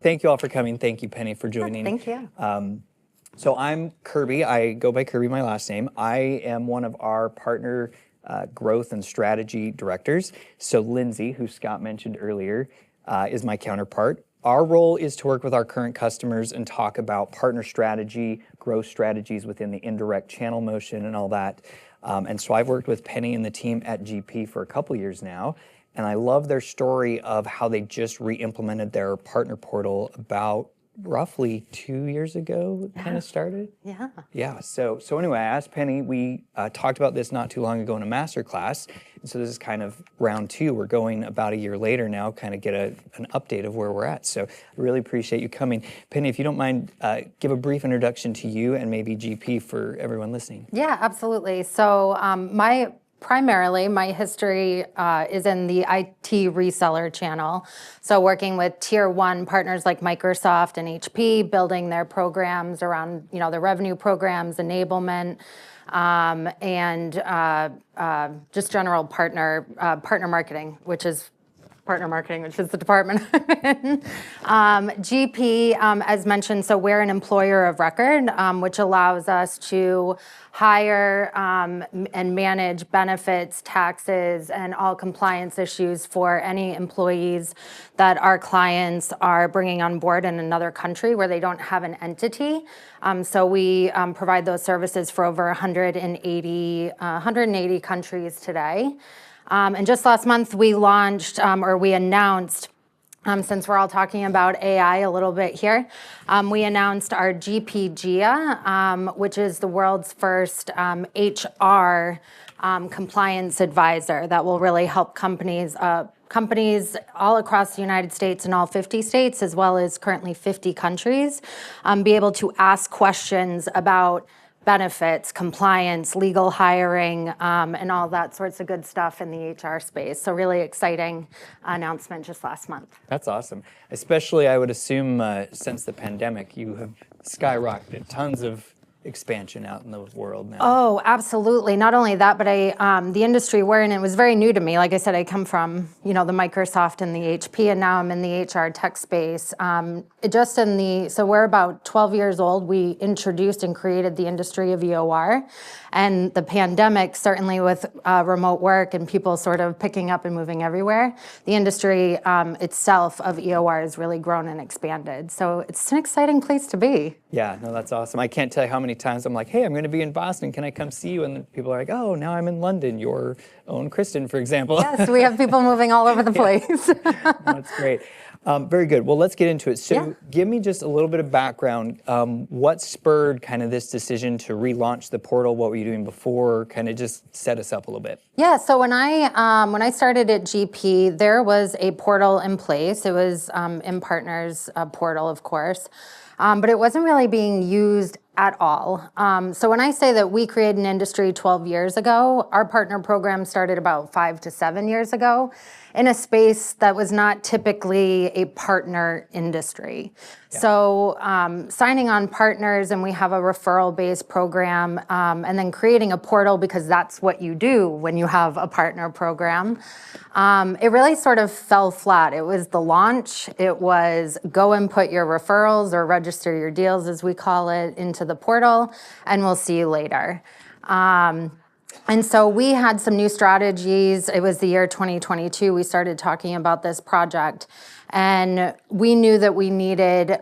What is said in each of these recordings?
thank you all for coming. Thank you, Penny, for joining. Thank you. So I'm Kirby. I go by Kirby, my last name. I am one of our partner growth and strategy directors. So Lindsay, who Scott mentioned earlier, is my counterpart. Our role is to work with our current customers and talk about partner strategy, growth strategies within the indirect channel motion and all that. And so I've worked with Penny and the team at GP for a couple years now. And I love their story of how they just re-implemented their partner portal about roughly 2 years ago, kind of started. Yeah. Yeah. So anyway, I asked Penny. We talked about this not too long ago in a master class. And so this is kind of round two. We're going about a year later now, kind of get an update of where we're at. So I really appreciate you coming. Penny, if you don't mind, give a brief introduction to you and maybe GP for everyone listening. Yeah, absolutely. So primarily, my history is in the IT reseller channel. So working with tier one partners like Microsoft and HP, building their programs around, their revenue programs, enablement, and just general partner marketing, which is the department I'm in. GP, as mentioned, so we're an employer of record, which allows us to hire and manage benefits, taxes, and all compliance issues for any employees that our clients are bringing on board in another country where they don't have an entity. So we provide those services for over 180 countries today. And just last month, we launched, we announced, since we're all talking about AI a little bit here, we announced our GP GIA, which is the world's first HR compliance advisor that will really help companies all across the United States and all 50 states, as well as currently 50 countries, be able to ask questions about benefits, compliance, legal hiring, and all that sorts of good stuff in the HR space. So really exciting announcement just last month. That's awesome. Especially, I would assume, since the pandemic, you have skyrocketed tons of expansion out in the world now. Oh, absolutely. Not only that, but the industry we're in, it was very new to me. Like I said, I come from, the Microsoft and the HP, and now I'm in the HR tech space. So we're about 12 years old. We introduced and created the industry of EOR. And the pandemic, certainly with remote work and people sort of picking up and moving everywhere, the industry itself of EOR has really grown and expanded. So it's an exciting place to be. Yeah, no, that's awesome. I can't tell you how many times I'm like, hey, I'm going to be in Boston. Can I come see you? And then people are like, oh, now I'm in London. Your own Kristen, for example. Yes, we have people moving all over the place. That's great. Very good. Well, let's get into it. So give me just a little bit of background. What spurred kind of this decision to relaunch the portal? What were you doing before? Kind of just set us up a little bit. Yeah, so when I started at GP, there was a portal in place. It was in Partners portal, of course. But it wasn't really being used at all. So when I say that we created an industry 12 years ago, our partner program started about 5 to 7 years ago in a space that was not typically a partner industry. Yeah. So signing on partners, and we have a referral-based program, and then creating a portal because that's what you do when you have a partner program. It really sort of fell flat. It was the launch. It was go and put your referrals or register your deals, as we call it, into the portal, and we'll see you later. And so we had some new strategies. It was the year 2022. We started talking about this project. And we knew that we needed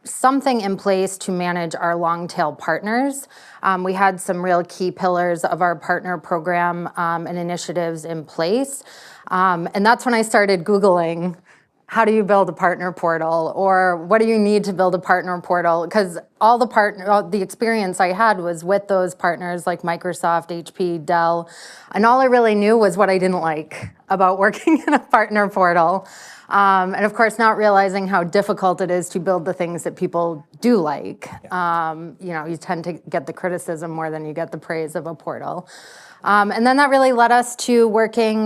something in place to manage our long-tail partners. We had some real key pillars of our partner program and initiatives in place. And that's when I started Googling, how do you build a partner portal? Or what do you need to build a partner portal? Because all the experience I had was with those partners like Microsoft, HP, Dell. And all I really knew was what I didn't like about working in a partner portal. And of course, not realizing how difficult it is to build the things that people do like. You tend to get the criticism more than you get the praise of a portal. And then that really led us to working,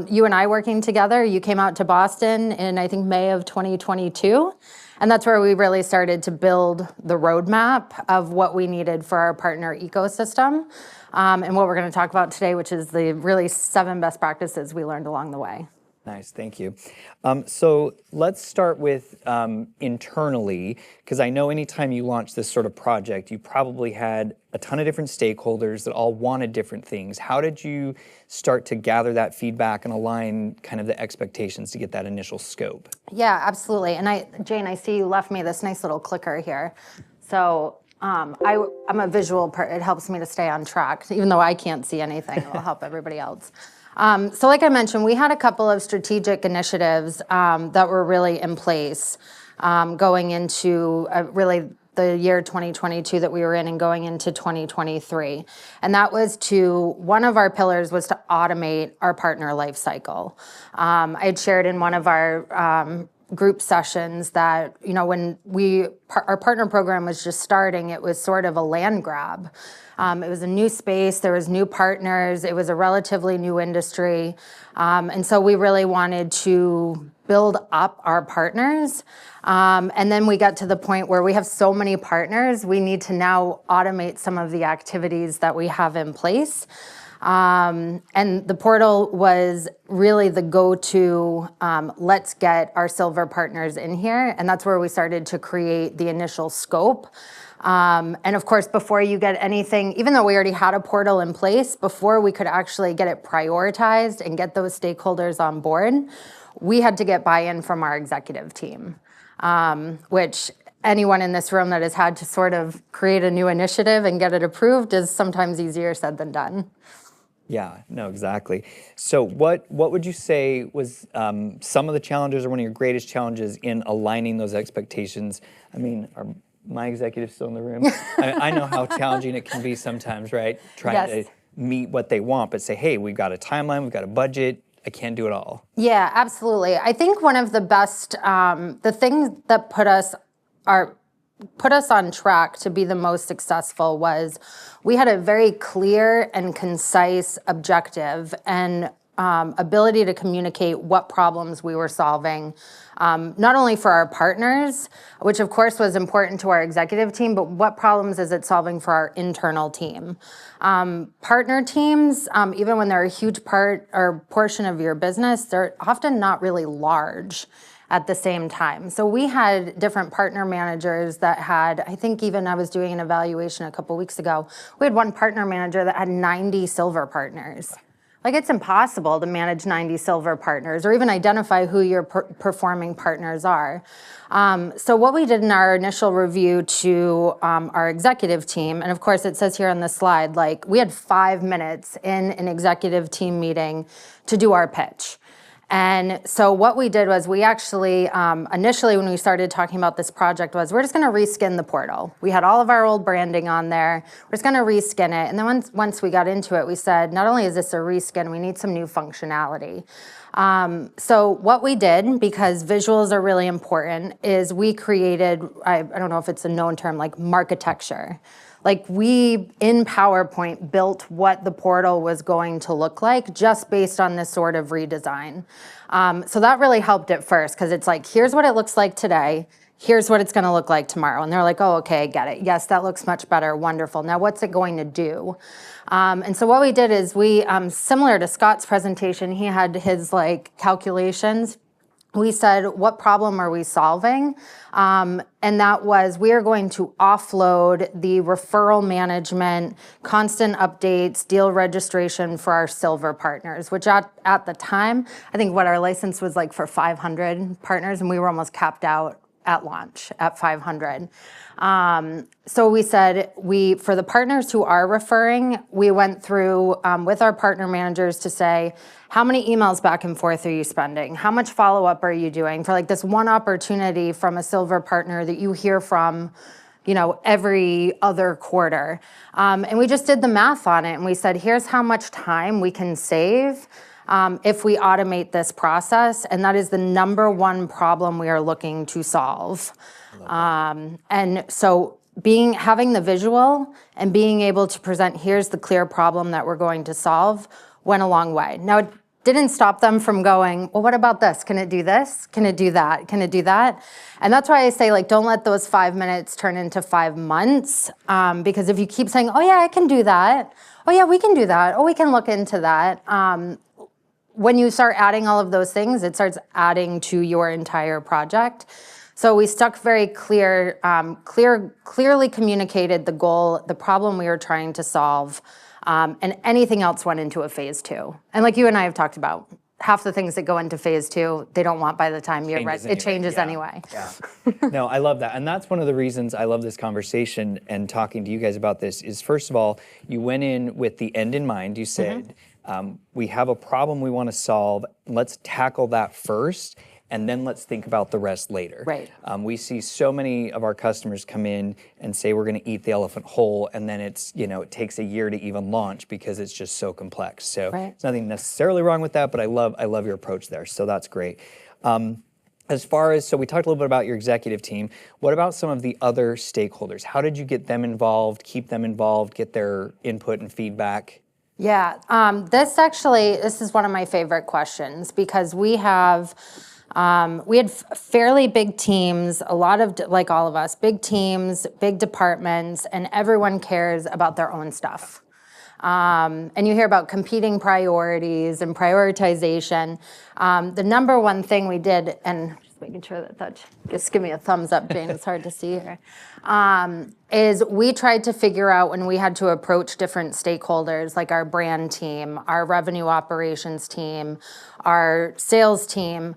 you and I working together. You came out to Boston in, I think, May of 2022. And that's where we really started to build the roadmap of what we needed for our partner ecosystem. And what we're going to talk about today, which is the really 7 best practices we learned along the way. Nice, thank you. So let's start with internally, because I know anytime you launch this sort of project, you probably had a ton of different stakeholders that all wanted different things. How did you start to gather that feedback and align kind of the expectations to get that initial scope? Yeah, absolutely. And Jane, I see you left me this nice little clicker here. So I'm a visual it helps me to stay on track, even though I can't see anything. It will help everybody else. So like I mentioned, we had a couple of strategic initiatives that were really in place going into really the year 2022 that we were in and going into 2023. And that was one of our pillars was to automate our partner life cycle. I had shared in one of our group sessions that, when our partner program was just starting, it was sort of a land grab. It was a new space, there was new partners, it was a relatively new industry. And so we really wanted to build up our partners. And then we got to the point where we have so many partners, we need to now automate some of the activities that we have in place. And the portal was really the go-to, let's get our silver partners in here. And that's where we started to create the initial scope. And of course, before you get anything, even though we already had a portal in place, before we could actually get it prioritized and get those stakeholders on board, we had to get buy-in from our executive team, which anyone in this room that has had to sort of create a new initiative and get it approved is sometimes easier said than done. Yeah, no, exactly. So what would you say was some of the challenges or one of your greatest challenges in aligning those expectations? I mean, are my executives still in the room? I know how challenging it can be sometimes, right? Trying to meet what they want, but say, hey, we've got a timeline, we've got a budget, I can't do it all. Yeah, absolutely. I think one of the best, the things that put us on track to be the most successful was we had a very clear and concise objective and ability to communicate what problems we were solving, not only for our partners, which of course was important to our executive team, but what problems is it solving for our internal team? Partner teams, even when they're a huge part or portion of your business, they're often not really large at the same time. So we had different partner managers that had, I think even I was doing an evaluation a couple weeks ago, we had one partner manager that had 90 silver partners. Like, it's impossible to manage 90 silver partners or even identify who your performing partners are. So what we did in our initial review to our executive team, and of course it says here on the slide, like we had 5 minutes in an executive team meeting to do our pitch. And so what we did was we actually, initially when we started talking about this project was we're just gonna reskin the portal. We had all of our old branding on there. We're just gonna reskin it. And then once we got into it, we said, not only is this a reskin, we need some new functionality. So what we did, because visuals are really important, is we created, I don't know if it's a known term, like marketecture. Like we, in PowerPoint, built what the portal was going to look like just based on this sort of redesign. So that really helped at first, because it's like, here's what it looks like today, here's what it's gonna look like tomorrow. And they're like, oh, okay, get it. Yes, that looks much better, wonderful. Now what's it going to do? And so what we did is we, similar to Scott's presentation, he had his like calculations. We said, what problem are we solving? And that was, we are going to offload the referral management, constant updates, deal registration for our silver partners, which at the time, I think what our license was like for 500 partners, and we were almost capped out at launch at 500. So we said, for the partners who are referring, we went through with our partner managers to say, how many emails back and forth are you spending? How much follow-up are you doing for like this one opportunity from a silver partner that you hear from, every other quarter? And we just did the math on it and we said, here's how much time we can save if we automate this process, and that is the number one problem we are looking to solve. And so having the visual and being able to present, here's the clear problem that we're going to solve, went a long way. Now, it didn't stop them from going, well, what about this? Can it do this? Can it do that? Can it do that? And that's why I say, like, don't let those 5 minutes turn into 5 months, because if you keep saying, oh yeah, I can do that. Oh yeah, we can do that. Oh, we can look into that. when you start adding all of those things, it starts adding to your entire project. So we stuck very clearly communicated the goal, the problem we were trying to solve, and anything else went into a phase 2. And like you and I have talked about, half the things that go into phase 2, they don't want by the time you're ready. It changes anyway. Yeah. No, I love that. And that's one of the reasons I love this conversation and talking to you guys about this is, first of all, you went in with the end in mind. You said, we have a problem we want to solve. Let's tackle that first, and then let's think about the rest later. Right. We see so many of our customers come in and say we're going to eat the elephant whole, and then it's, it takes a year to even launch because it's just so complex. So there's nothing necessarily wrong with that, but I love your approach there. So that's great. As far as, so we talked a little bit about your executive team. What about some of the other stakeholders? How did you get them involved, keep them involved, get their input and feedback? Yeah, this is one of my favorite questions because we had fairly big teams, a lot of, like all of us, big teams, big departments, and everyone cares about their own stuff. And you hear about competing priorities and prioritization. The number one thing we did, and just making sure that just give me a thumbs up, Jane, it's hard to see here, is we tried to figure out when we had to approach different stakeholders, like our brand team, our revenue operations team, our sales team,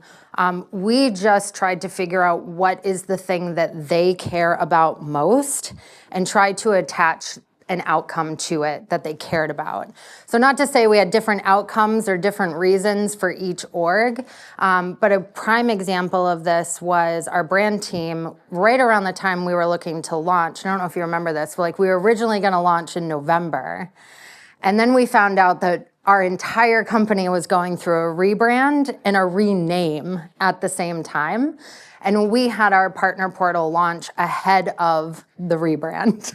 we just tried to figure out what is the thing that they care about most and try to attach an outcome to it that they cared about. So not to say we had different outcomes or different reasons for each org, but a prime example of this was our brand team right around the time we were looking to launch. I don't know if you remember this, but we were originally going to launch in November. And then we found out that our entire company was going through a rebrand and a rename at the same time. And we had our partner portal launch ahead of the rebrand,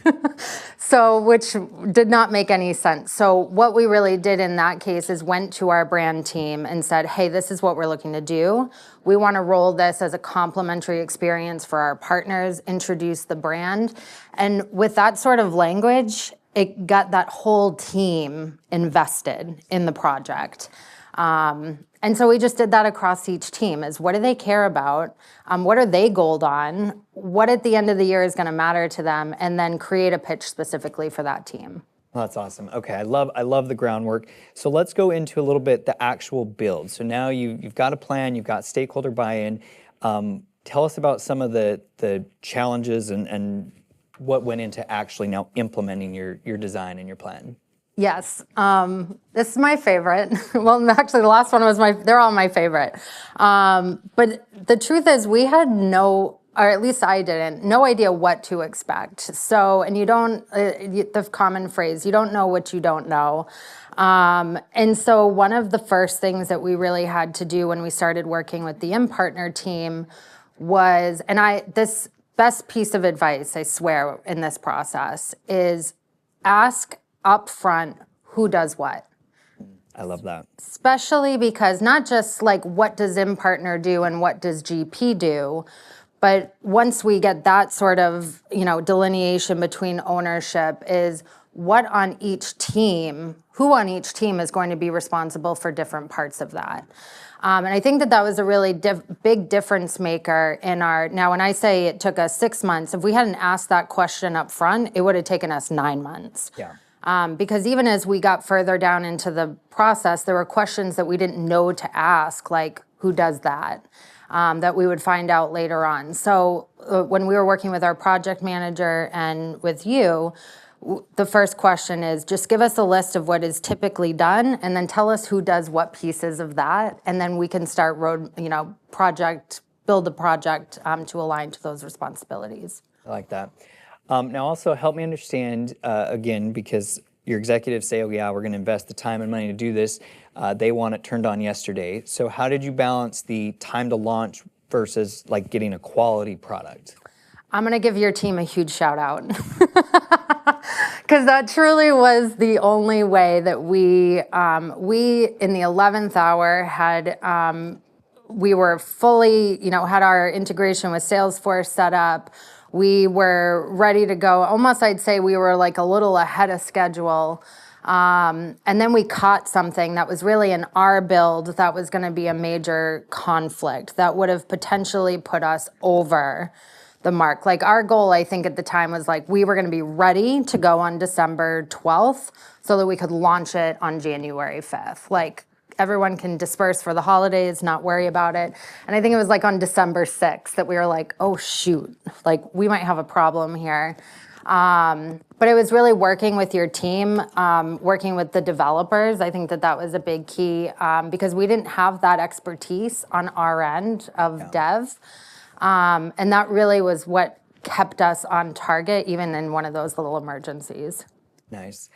which did not make any sense. So what we really did in that case is went to our brand team and said, hey, this is what we're looking to do. We want to roll this as a complimentary experience for our partners, introduce the brand. And with that sort of language, it got that whole team invested in the project. And so we just did that across each team is what do they care about? What are they goaled on? What at the end of the year is going to matter to them? And then create a pitch specifically for that team. Well, that's awesome. Okay, I love the groundwork. So let's go into a little bit the actual build. So now you've got a plan, you've got stakeholder buy-in. Tell us about some of the challenges and what went into actually now implementing your design and your plan. Yes, this is my favorite. Well, actually, the last one was they're all my favorite. But the truth is we had or at least I didn't, no idea what to expect. So, and you don't, the common phrase, you don't know what you don't know. And so one of the first things that we really had to do when we started working with the InPartner team was, this best piece of advice, I swear, in this process is ask upfront who does what. I love that. Especially because not just like what does InPartner do and what does GP do, but once we get that sort of delineation between ownership is what on each team, who on each team is going to be responsible for different parts of that. And I think that was a really big difference maker in now when I say it took us 6 months, if we hadn't asked that question up front, it would have taken us 9 months. Yeah. Because even as we got further down into the process, there were questions that we didn't know to ask, like who does that, that we would find out later on. So when we were working with our project manager and with you, the first question is just give us a list of what is typically done and then tell us who does what pieces of that. And then we can start build the project to align to those responsibilities. I like that. Now also help me understand, again, because your executives say, oh yeah, we're going to invest the time and money to do this. They want it turned on yesterday. So how did you balance the time to launch versus like getting a quality product? I'm going to give your team a huge shout out because that truly was the only way that we in the 11th hour had, we were fully, had our integration with Salesforce set up. We were ready to go. Almost I'd say we were like a little ahead of schedule. And then we caught something that was really in our build that was going to be a major conflict that would have potentially put us over the mark. Like our goal, I think at the time was like we were going to be ready to go on December 12th so that we could launch it on January 5th. Like everyone can disperse for the holidays, not worry about it. And I think it was like on December 6th that we were like, oh shoot, like we might have a problem here. But it was really working with your team, working with the developers. I think that that was a big key because we didn't have that expertise on our end of dev. And that really was what kept us on target, even in one of those little emergencies. Nice.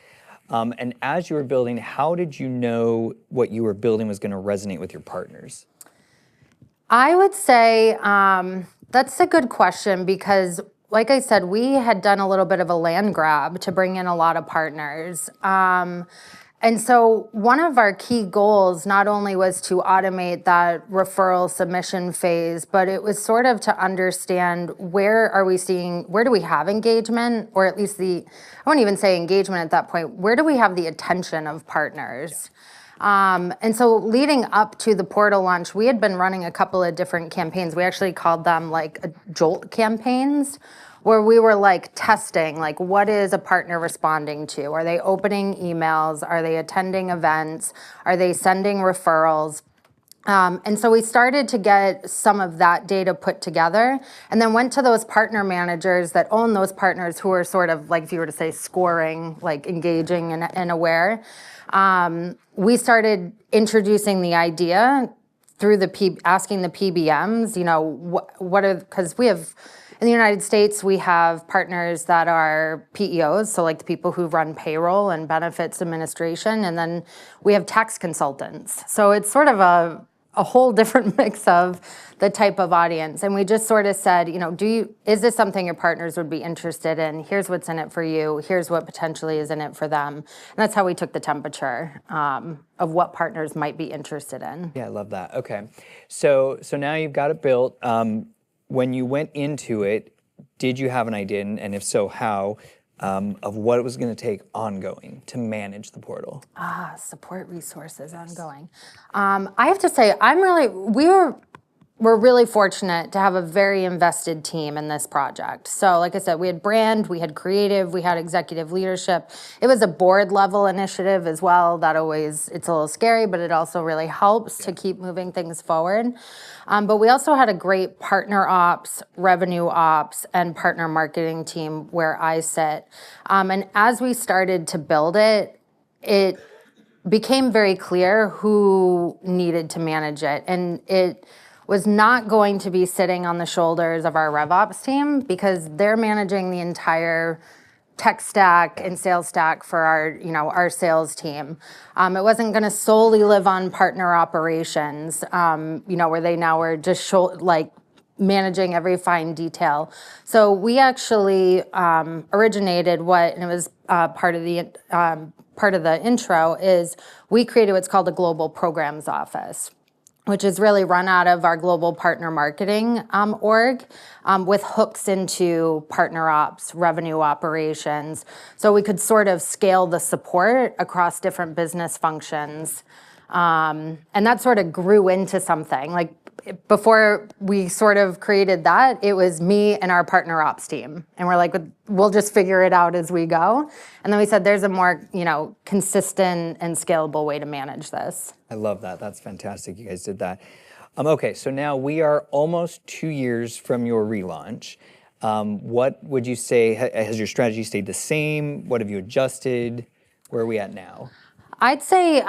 And as you were building, how did you know what you were building was going to resonate with your partners? I would say that's a good question because, like I said, we had done a little bit of a land grab to bring in a lot of partners. And so one of our key goals not only was to automate that referral submission phase, but it was sort of to understand where do we have engagement, or at least I wouldn't even say engagement at that point, where do we have the attention of partners? And so leading up to the portal launch, we had been running a couple of different campaigns. We actually called them like Jolt campaigns, where we were like testing, like what is a partner responding to? Are they opening emails? Are they attending events? Are they sending referrals? And so we started to get some of that data put together and then went to those partner managers that own those partners who are sort of like, if you were to say scoring, like engaging and aware. We started introducing the idea through asking the PBMs, you know, because we have, in the United States, we have partners that are PEOs, so like the people who run payroll and benefits administration, and then we have tax consultants. So it's sort of a whole different mix of the type of audience. And we just sort of said, you know, is this something your partners would be interested in? Here's what's in it for you. Here's what potentially is in it for them. And that's how we took the temperature of what partners might be interested in. Yeah, I love that. Okay. So now you've got it built. When you went into it, did you have an idea, and if so, how, of what it was going to take ongoing to manage the portal? Support resources ongoing. I have to say, we're really fortunate to have a very invested team in this project. So like I said, we had brand, we had creative, we had executive leadership. It was a board level initiative as well. It's a little scary, but it also really helps to keep moving things forward. But we also had a great partner ops, revenue ops, and partner marketing team where I sit. And as we started to build it, it became very clear who needed to manage it. And it was not going to be sitting on the shoulders of our RevOps team because they're managing the entire tech stack and sales stack for our sales team. It wasn't going to solely live on partner operations, where they now were just managing every fine detail. So we actually originated and it was part of the intro is we created what's called a global programs office, which is really run out of our global partner marketing org with hooks into partner ops, revenue operations. So we could sort of scale the support across different business functions. And that sort of grew into something. Like before we sort of created that, it was me and our partner ops team. And we're like, we'll just figure it out as we go. And then we said, there's a more, consistent and scalable way to manage this. I love that. That's fantastic. You guys did that. Okay, so now we are almost 2 years from your relaunch. What would you say, has your strategy stayed the same? What have you adjusted? Where are we at now? I'd say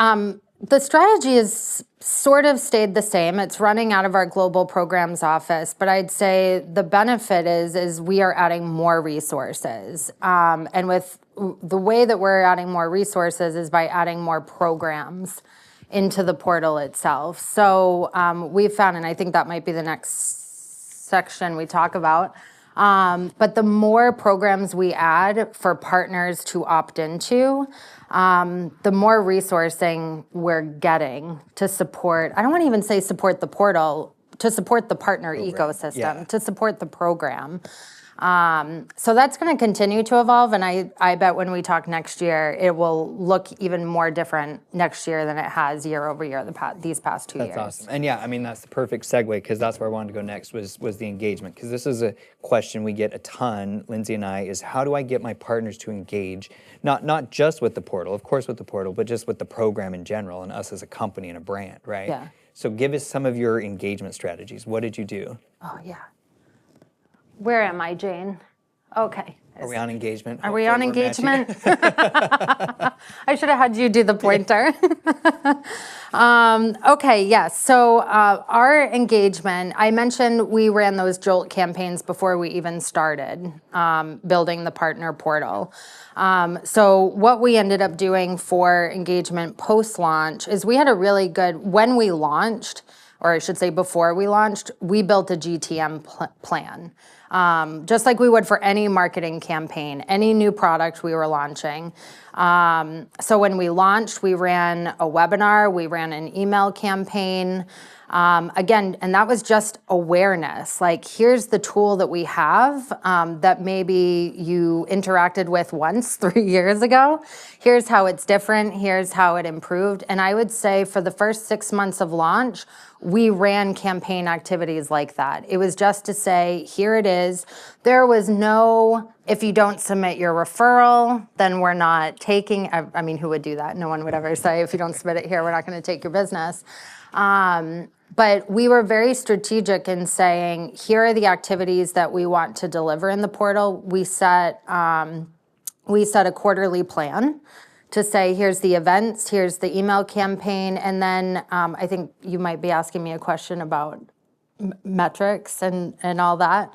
the strategy has sort of stayed the same. It's running out of our global programs office, but I'd say the benefit is we are adding more resources. And with the way that we're adding more resources is by adding more programs into the portal itself. So we've found, and I think that might be the next section we talk about, but the more programs we add for partners to opt into, the more resourcing we're getting to support, I don't want to even say support the portal, to support the partner ecosystem, to support the program. So that's going to continue to evolve, and I bet when we talk next year, it will look even more different next year than it has year over year these past 2 years. That's awesome. And yeah, I mean, that's the perfect segue, because that's where I wanted to go next was the engagement, because this is a question we get a ton, Lindsay and I, is how do I get my partners to engage, not just with the portal, of course with the portal, but just with the program in general and us as a company and a brand, right? Yeah. So give us some of your engagement strategies. What did you do? Oh, yeah. Where am I, Jane? Okay. Are we on engagement? Are we on engagement? I should have had you do the pointer. Okay, yes. So our engagement, I mentioned we ran those Jolt campaigns before we even started building the partner portal. So what we ended up doing for engagement post-launch is we had a really good, when we launched, or I should say before we launched, we built a GTM plan. Just like we would for any marketing campaign, any new product we were launching. So when we launched, we ran a webinar, we ran an email campaign. Again, and that was just awareness. Like, here's the tool that we have that maybe you interacted with once 3 years ago. Here's how it's different. Here's how it improved. And I would say for the first 6 months of launch, we ran campaign activities like that. It was just to say, here it is. There was no, if you don't submit your referral, then we're not taking, I mean, who would do that? No one would ever say, if you don't submit it here, we're not going to take your business. But we were very strategic in saying, here are the activities that we want to deliver in the portal. We set a quarterly plan to say, here's the events, here's the email campaign, and then I think you might be asking me a question about metrics and all that.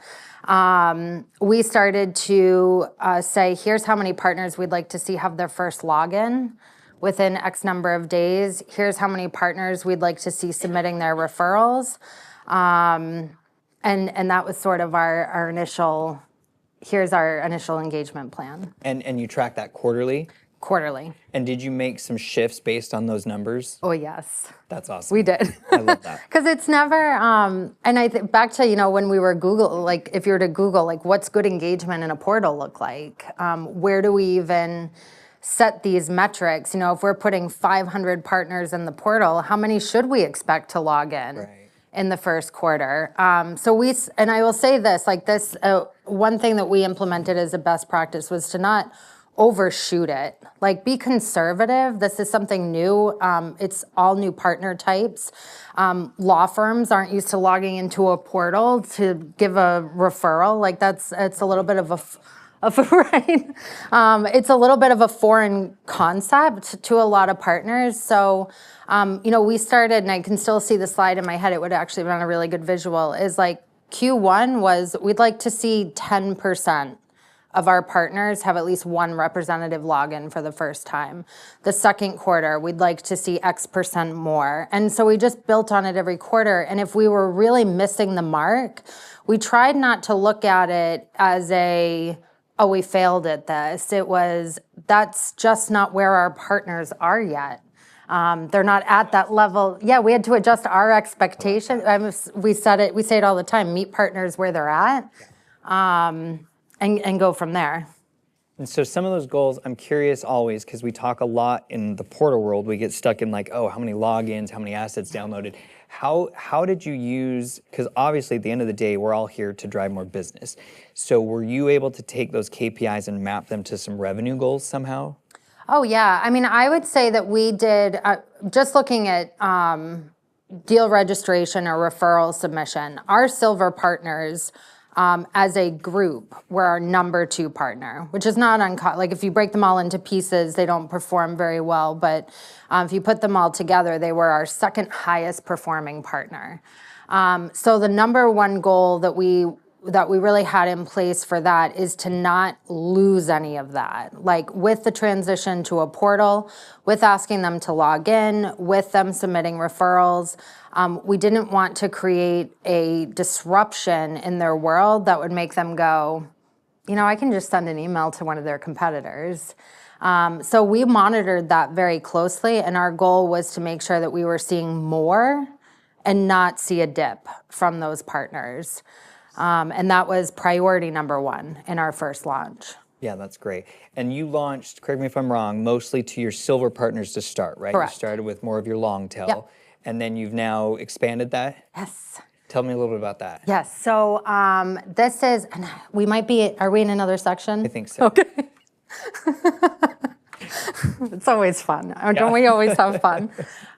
We started to say, here's how many partners we'd like to see have their first login within X number of days. Here's how many partners we'd like to see submitting their referrals. And that was sort of our initial, here's our initial engagement plan. And you track that quarterly? Quarterly. And did you make some shifts based on those numbers? Oh, yes. That's awesome. We did. I love that. Because it's never, and I think back to, when we were Google, like if you were to Google, like what's good engagement in a portal look like? Where do we even set these metrics? If we're putting 500 partners in the portal, how many should we expect to log in? Right. In the first quarter. And I will say this, like this, one thing that we implemented as a best practice was to not overshoot it. Like, be conservative. This is something new. It's all new partner types. Law firms aren't used to logging into a portal to give a referral. Like, it's a little bit of right. It's a little bit of a foreign concept to a lot of partners. So, we started, and I can still see the slide in my head. It would actually have been a really good visual. Is like Q1 was we'd like to see 10% of our partners have at least one representative login for the first time. The second quarter, we'd like to see X% more. And so we just built on it every quarter. And if we were really missing the mark, we tried not to look at it as oh, we failed at this. It was, that's just not where our partners are yet. They're not at that level. Yeah, we had to adjust our expectation. We say it all the time, meet partners where they're at. And go from there. And so some of those goals, I'm curious always, because we talk a lot in the portal world, we get stuck in like, oh, how many logins, how many assets downloaded. How did you use, because obviously at the end of the day, we're all here to drive more business. So were you able to take those KPIs and map them to some revenue goals somehow? Oh, yeah. I mean, I would say that we did, just looking at deal registration or referral submission, our silver partners as a group were our number 2 partner, which is not uncommon. Like if you break them all into pieces, they don't perform very well. But if you put them all together, they were our second highest performing partner. So the number 1 goal that we really had in place for that is to not lose any of that. Like with the transition to a portal, with asking them to log in, with them submitting referrals, we didn't want to create a disruption in their world that would make them go, I can just send an email to one of their competitors. So we monitored that very closely, and our goal was to make sure that we were seeing more and not see a dip from those partners. And that was priority number one in our first launch. Yeah, that's great. And you launched, correct me if I'm wrong, mostly to your silver partners to start, right? Correct. You started with more of your long tail, Yep. and then you've now expanded that? Yes. Tell me a little bit about that. Yes. So this is, and are we in another section? I think so. Okay. It's always fun. Don't we always have fun?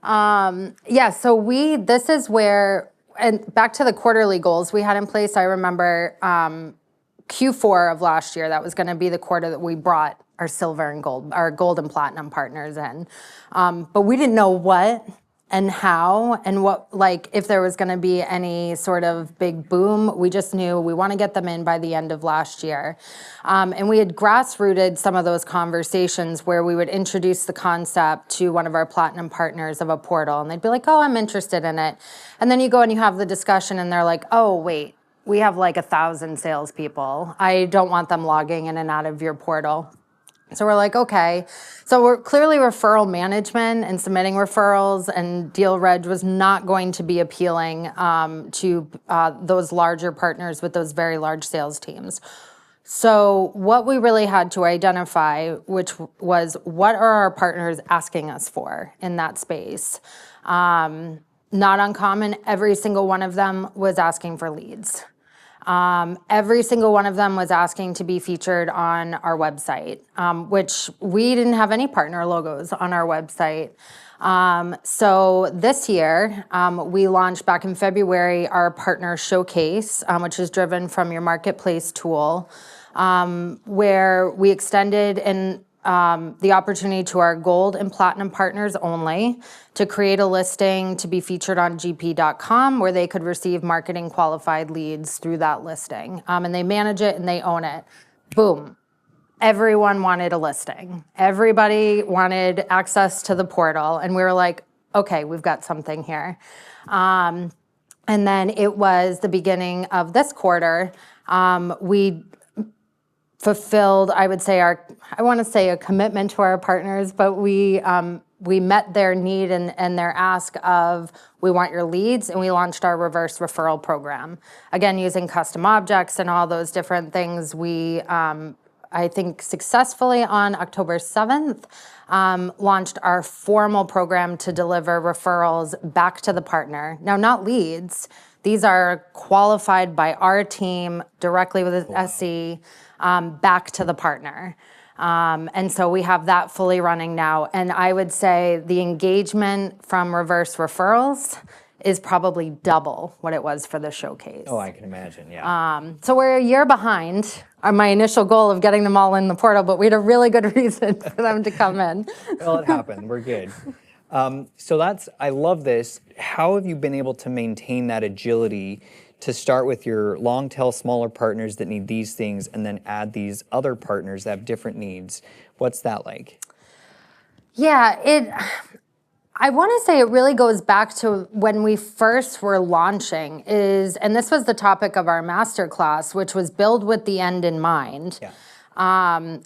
So this is where, and back to the quarterly goals we had in place, I remember Q4 of last year, that was going to be the quarter that we brought our silver and gold, our gold and platinum partners in. But we didn't know what and how and what, like, if there was going to be any sort of big boom. We just knew we want to get them in by the end of last year. And we had grassrooted some of those conversations where we would introduce the concept to one of our platinum partners of a portal, and they'd be like, oh, I'm interested in it. And then you go and you have the discussion and they're like, oh, wait, we have like 1,000 salespeople. I don't want them logging in and out of your portal. So we're like, okay. So we're clearly referral management and submitting referrals and deal reg was not going to be appealing to those larger partners with those very large sales teams. So what we really had to identify, which was what are our partners asking us for in that space? Not uncommon, every single one of them was asking for leads. Every single one of them was asking to be featured on our website, which we didn't have any partner logos on our website. So this year, we launched back in February our partner showcase, which is driven from your marketplace tool, where we extended the opportunity to our gold and platinum partners only to create a listing to be featured on gp.com where they could receive marketing qualified leads through that listing. And they manage it and they own it. Boom. Everyone wanted a listing. Everybody wanted access to the portal. And we were like, okay, we've got something here. And then it was the beginning of this quarter. We fulfilled, I would say, I want to say a commitment to our partners, but we met their need and their ask of, we want your leads, and we launched our reverse referral program. Again, using custom objects and all those different things, we, I think successfully on October 7th, launched our formal program to deliver referrals back to the partner. Now, not leads. These are qualified by our team directly with the SE. Back to the partner. And so we have that fully running now. And I would say the engagement from reverse referrals is probably double what it was for the showcase. Oh, I can imagine, yeah. So we're a year behind on my initial goal of getting them all in the portal, but we had a really good reason for them to come in. Well, it happened. We're good. I love this. How have you been able to maintain that agility to start with your long tail smaller partners that need these things and then add these other partners that have different needs? What's that like? Yeah, I want to say it really goes back to when we first were launching and this was the topic of our masterclass, which was build with the end in mind. Yeah.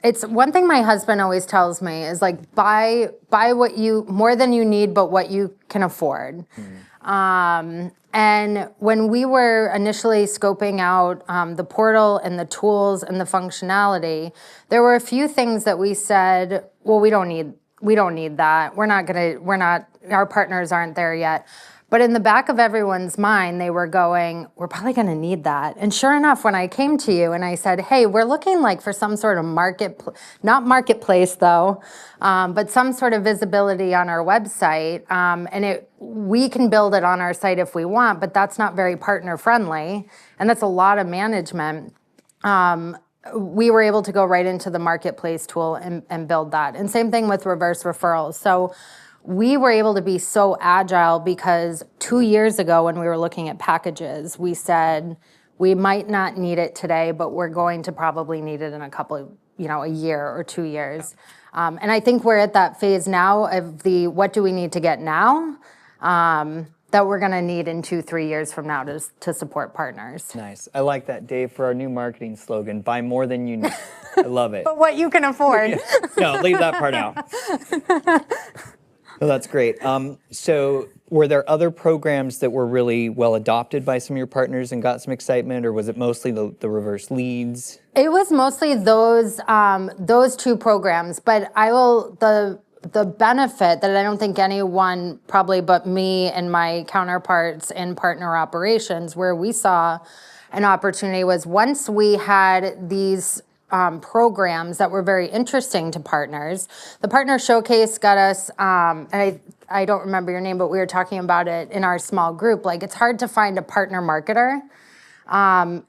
It's one thing my husband always tells me is like, buy what you, more than you need, but what you can afford. And when we were initially scoping out the portal and the tools and the functionality, there were a few things that we said, well, we don't need that. Our partners aren't there yet. But in the back of everyone's mind, they were going, we're probably going to need that. And sure enough, when I came to you and I said, hey, we're looking like for some sort of not marketplace though, but some sort of visibility on our website. And we can build it on our site if we want, but that's not very partner friendly. And that's a lot of management. We were able to go right into the marketplace tool and build that. And same thing with reverse referrals. So we were able to be so agile because 2 years ago when we were looking at packages, we said we might not need it today, but we're going to probably need it in a year or 2 years. And I think we're at that phase now of what do we need to get now that we're going to need in 2-3 years from now to support partners. Nice. I like that, Dave, for our new marketing slogan, buy more than you need. I love it. But what you can afford. No, leave that part out. Well, that's great. So were there other programs that were really well adopted by some of your partners and got some excitement, or was it mostly the reverse leads? It was mostly those two programs, but the benefit that I don't think anyone probably but me and my counterparts in partner operations where we saw an opportunity was once we had these programs that were very interesting to partners. The partner showcase got us, and I don't remember your name, but we were talking about it in our small group. Like, it's hard to find a partner marketer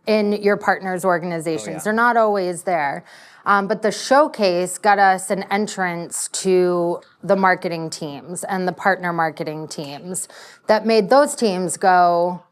in your partners' organizations. Oh, yeah. They're not always there. But the showcase got us an entrance to the marketing teams and the partner marketing teams that made those teams go,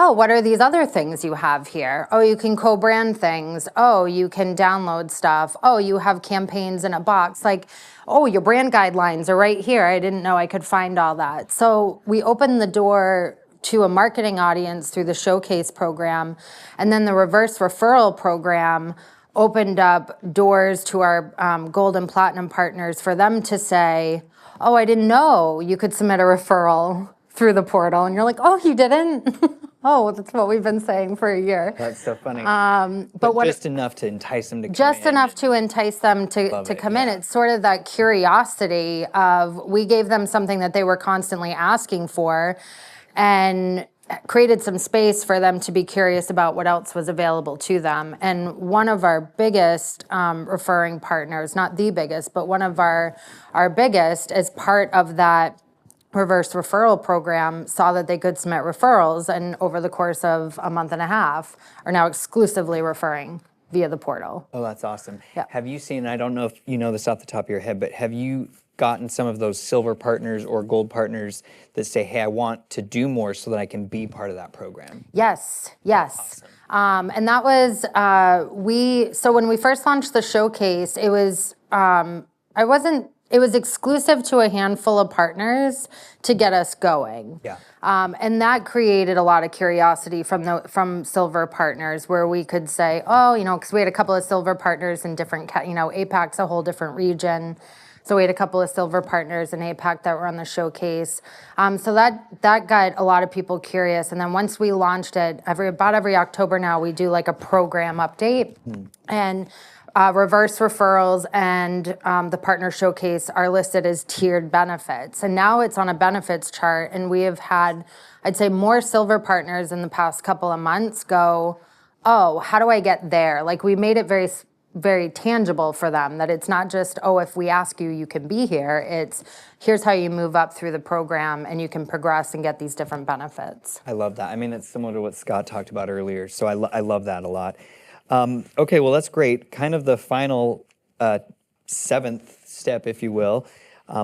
oh, what are these other things you have here? Oh, you can co-brand things. Oh, you can download stuff. Oh, you have campaigns in a box. Like, oh, your brand guidelines are right here. I didn't know I could find all that. So we opened the door to a marketing audience through the showcase program. And then the reverse referral program opened up doors to our gold and platinum partners for them to say, oh, I didn't know you could submit a referral through the portal. And you're like, oh, you didn't? Oh, that's what we've been saying for a year. That's so funny. But what, just enough to entice them to come just in. enough to entice them to come in. It's sort of that curiosity of, we gave them something that they were constantly asking for and created some space for them to be curious about what else was available to them. And one of our biggest referring partners, not the biggest, but one of our biggest, as part of that reverse referral program, saw that they could submit referrals, and over the course of a month and a half are now exclusively referring via the portal. Oh, that's awesome. Yeah. Have you seen, I don't know if you know this off the top of your head, but have you gotten some of those silver partners or gold partners that say, hey, I want to do more so that I can be part of that program? Yes, yes. Awesome. And that was, so when we first launched the showcase, it was, it was exclusive to a handful of partners to get us going. Yeah. And that created a lot of curiosity from silver partners, where we could say, oh, because we had a couple of silver partners in different, APAC's a whole different region. So we had a couple of silver partners in APAC that were on the showcase. So that got a lot of people curious. And then once we launched it, about every October now, we do like a program update. And reverse referrals and the partner showcase are listed as tiered benefits. And now it's on a benefits chart, and we have had, I'd say, more silver partners in the past couple of months go, oh, how do I get there? Like, we made it very, very tangible for them, that it's not just, oh, if we ask you, you can be here. It's, here's how you move up through the program and you can progress and get these different benefits. I love that. I mean, it's similar to what Scott talked about earlier. So I love that a lot. Okay, well, that's great. Kind of the final seventh step, if you will,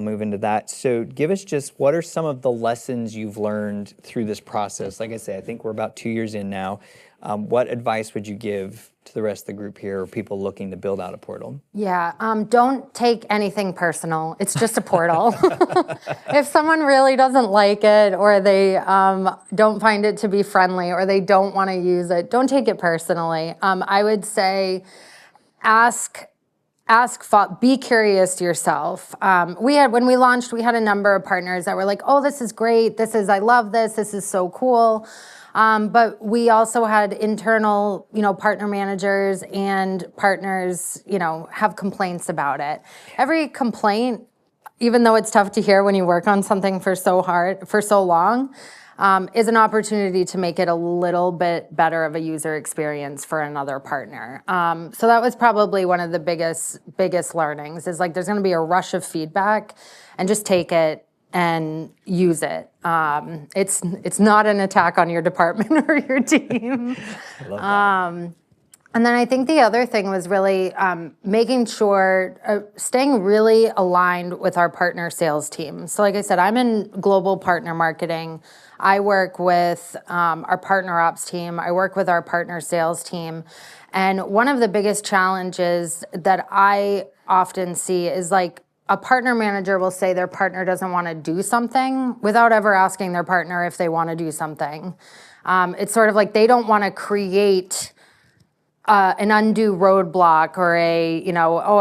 move into that. So give us just, what are some of the lessons you've learned through this process? Like I say, I think we're about 2 years in now. What advice would you give to the rest of the group here, or people looking to build out a portal? Yeah, don't take anything personal. It's just a portal. If someone really doesn't like it, or they don't find it to be friendly, or they don't want to use it, don't take it personally. I would say be curious yourself. When we launched, we had a number of partners that were like, oh, this is great. I love this. This is so cool. But we also had internal, partner managers and partners, have complaints about it. Every complaint, even though it's tough to hear when you work on something for so long, is an opportunity to make it a little bit better of a user experience for another partner. So that was probably one of the biggest learnings, is like, there's going to be a rush of feedback, and just take it and use it. It's not an attack on your department or your team. I love that. And then I think the other thing was really making sure, staying really aligned with our partner sales team. So like I said, I'm in global partner marketing. I work with our partner ops team. I work with our partner sales team. And one of the biggest challenges that I often see is, like, a partner manager will say their partner doesn't want to do something without ever asking their partner if they want to do something. It's sort of like they don't want to create an undue roadblock or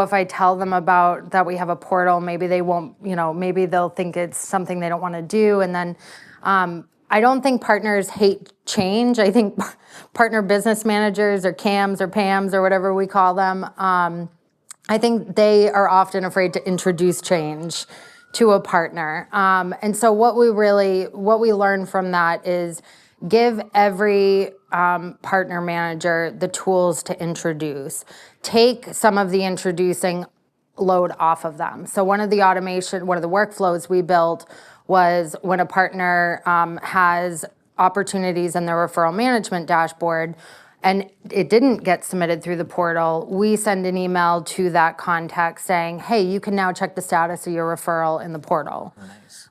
if I tell them about that we have a portal, maybe they won't, maybe they'll think it's something they don't want to do. And then I don't think partners hate change. I think partner business managers or CAMs or PAMs or whatever we call them, I think they are often afraid to introduce change to a partner. And so what we learn from that is give every partner manager the tools to introduce. Take some of the introducing load off of them. So one of the workflows we built was when a partner has opportunities in their referral management dashboard and it didn't get submitted through the portal, we send an email to that contact saying, hey, you can now check the status of your referral in the portal.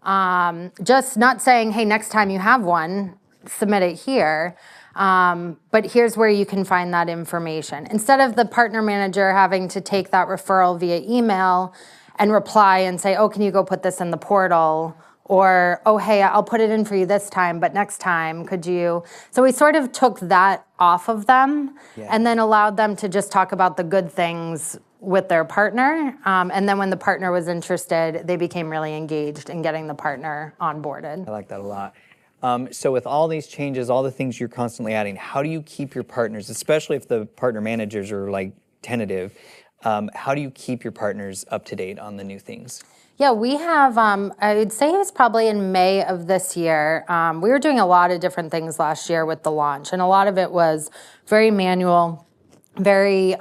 Nice. Just not saying, hey, next time you have one, submit it here, but here's where you can find that information. Instead of the partner manager having to take that referral via email and reply and say, oh, can you go put this in the portal? Or, oh, hey, I'll put it in for you this time, but next time, could you? So we sort of took that off of them and then allowed them to just talk about the good things with their partner. And then when the partner was interested, they became really engaged in getting the partner onboarded. I like that a lot. So with all these changes, all the things you're constantly adding, how do you keep your partners, especially if the partner managers are like tentative, how do you keep your partners up to date on the new things? Yeah, we have, I would say it was probably in May of this year. We were doing a lot of different things last year with the launch, and a lot of it was very manual, very,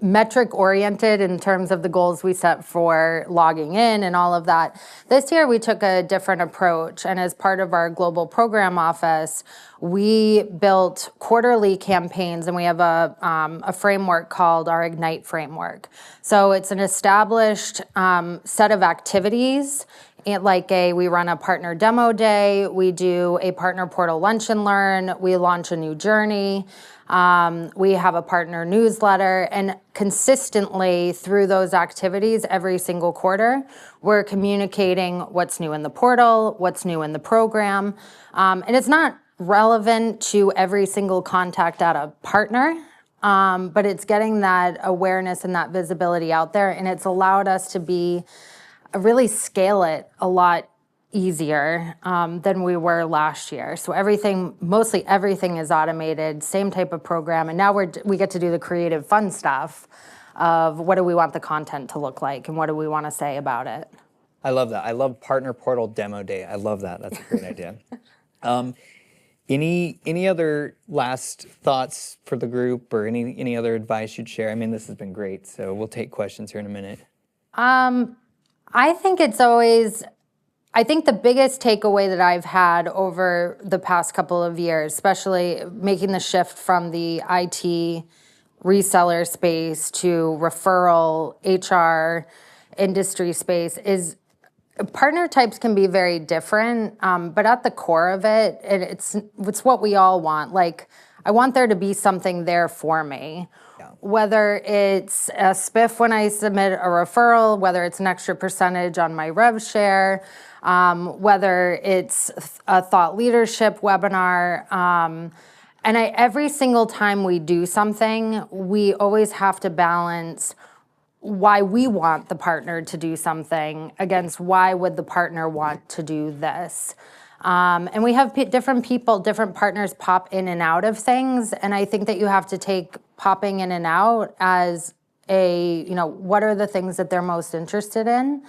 metric oriented in terms of the goals we set for logging in and all of that. This year we took a different approach, and as part of our global program office, we built quarterly campaigns, and we have a framework called our Ignite framework. So it's an established set of activities. We run a partner demo day, we do a partner portal lunch and learn, we launch a new journey, we have a partner newsletter, and consistently through those activities every single quarter, we're communicating what's new in the portal, what's new in the program, and it's not relevant to every single contact at a partner, but it's getting that awareness and that visibility out there, and it's allowed us to really scale it a lot easier than we were last year. So mostly everything is automated, same type of program, and now we get to do the creative fun stuff of what do we want the content to look like and what do we want to say about it. I love that. I love Partner Portal Demo Day. I love that. That's a great idea. Any other last thoughts for the group or any other advice you'd share? I mean, this has been great, so we'll take questions here in a minute. I think the biggest takeaway that I've had over the past couple of years, especially making the shift from the IT reseller space to referral, HR, industry space, is partner types can be very different, but at the core of it, it's what we all want. Like, I want there to be something there for me. Whether it's a spiff when I submit a referral, whether it's an extra percentage on my rev share, whether it's a thought leadership webinar. And every single time we do something, we always have to balance why we want the partner to do something against why would the partner want to do this. And we have different partners pop in and out of things. And I think that you have to take popping in and out as what are the things that they're most interested in?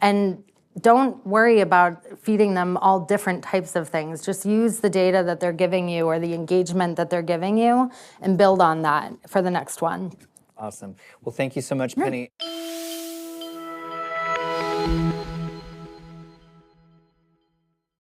And don't worry about feeding them all different types of things. Just use the data that they're giving you or the engagement that they're giving you and build on that for the next one. Awesome. Well, thank you so much, Penny.